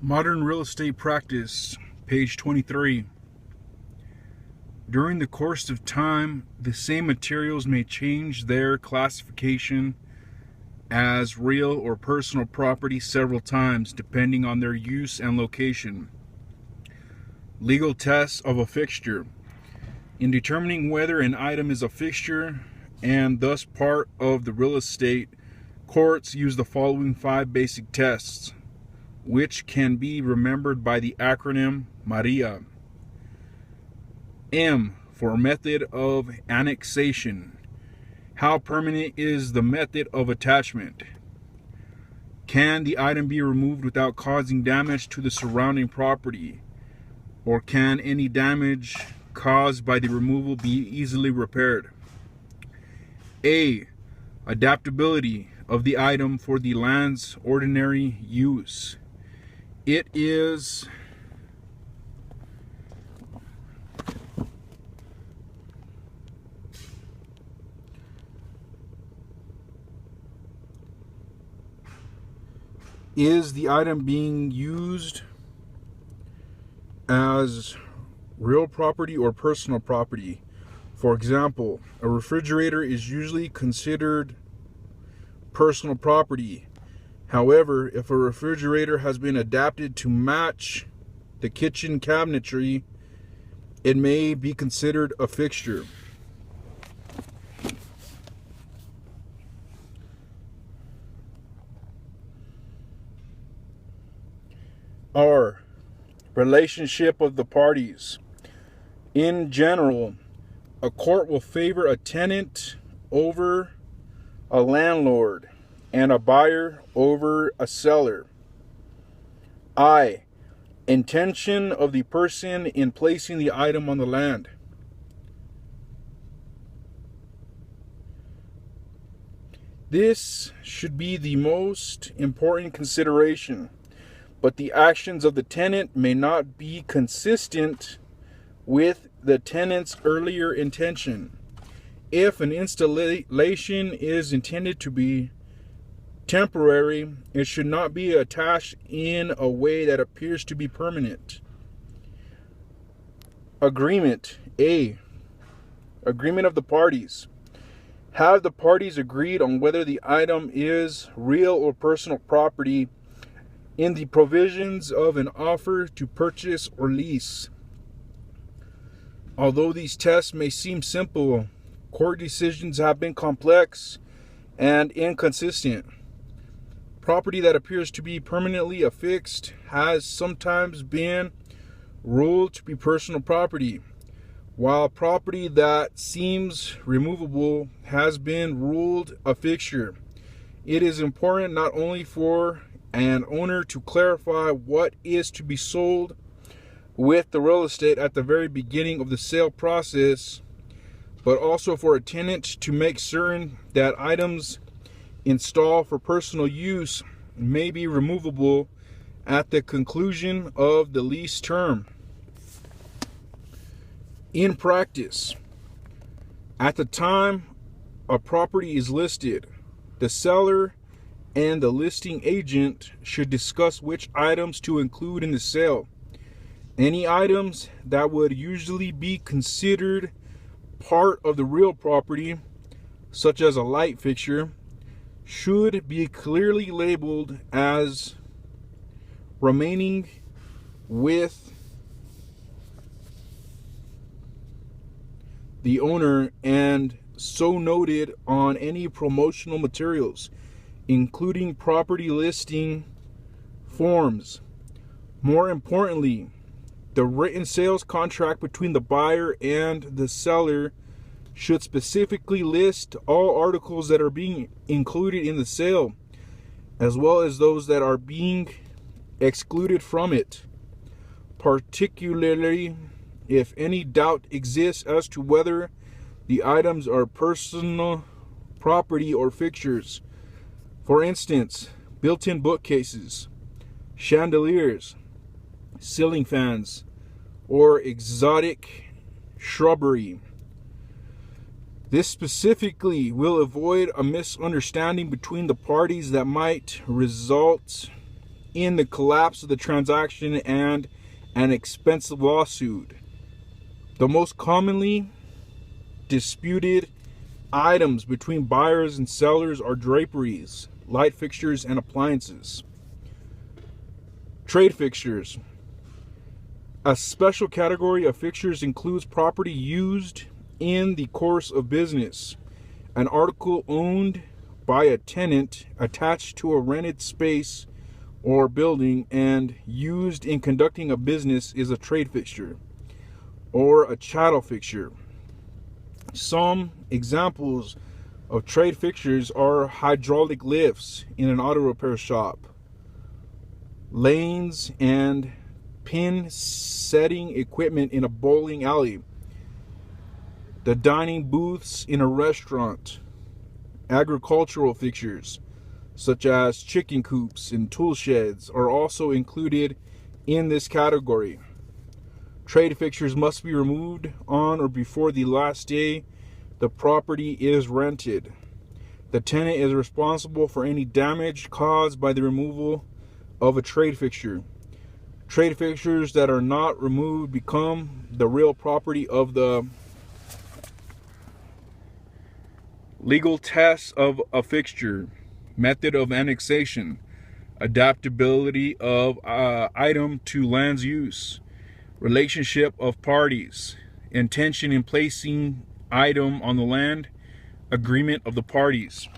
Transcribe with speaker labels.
Speaker 1: Modern real estate practice, page 23. During the course of time, the same materials may change their classification as real or personal property several times, depending on their use and location. Legal tests of a fixture. In determining whether an item is a fixture and thus part of the real estate, courts use the following 5 basic tests, which can be remembered by the acronym MARIA. M for method of annexation. How permanent is the method of attachment? Can the item be removed without causing damage to the surrounding property? Or can any damage caused by the removal be easily repaired? A. Adaptability of the item for the land's ordinary use. It is the item being used as real property or personal property? For example, a refrigerator is usually considered personal property. However, if a refrigerator has been adapted to match the kitchen cabinetry, it may be considered a fixture. R. Relationship of the parties. In general, a court will favor a tenant over a landlord and a buyer over a seller. I. Intention of the person in placing the item on the land. This should be the most important consideration, but the actions of the tenant may not be consistent with the tenant's earlier intention. If an installation is intended to be temporary, it should not be attached in a way that appears to be permanent. Agreement. A. Agreement of the parties. Have the parties agreed on whether the item is real or personal property in the provisions of an offer to purchase or lease? Although these tests may seem simple, court decisions have been complex and inconsistent. Property that appears to be permanently affixed has sometimes been ruled to be personal property, while property that seems removable has been ruled a fixture. It is important not only for an owner to clarify what is to be sold with the real estate at the very beginning of the sale process, but also for a tenant to make certain that items installed for personal use may be removable at the conclusion of the lease term. In practice, at the time a property is listed, the seller and the listing agent should discuss which items to include in the sale. Any items that would usually be considered part of the real property, such as a light fixture, should be clearly labeled as remaining with the owner and so noted on any promotional materials, including property listing forms. More importantly, the written sales contract between the buyer and the seller should specifically list all articles that are being included in the sale, as well as those that are being excluded from it, particularly if any doubt exists as to whether the items are personal property or fixtures. For instance, built-in bookcases, chandeliers, ceiling fans, or exotic shrubbery. This specifically will avoid a misunderstanding between the parties that might result in the collapse of the transaction and an expensive lawsuit. The most commonly disputed items between buyers and sellers are draperies, light fixtures, and appliances. Trade fixtures. A special category of fixtures includes property used in the course of business. An article owned by a tenant attached to a rented space or building and used in conducting a business is a trade fixture or a chattel fixture. Some examples of trade fixtures are hydraulic lifts in an auto repair shop, lanes and pin setting equipment in a bowling alley, the dining booths in a restaurant. Agricultural fixtures such as chicken coops and tool sheds are also included in this category. Trade fixtures must be removed on or before the last day the property is rented. The tenant is responsible for any damage caused by the removal of a trade fixture. Trade fixtures that are not removed become the real property of the legal tests of a fixture, method of annexation, adaptability of item to land's use, relationship of parties, intention in placing item on the land, agreement of the parties.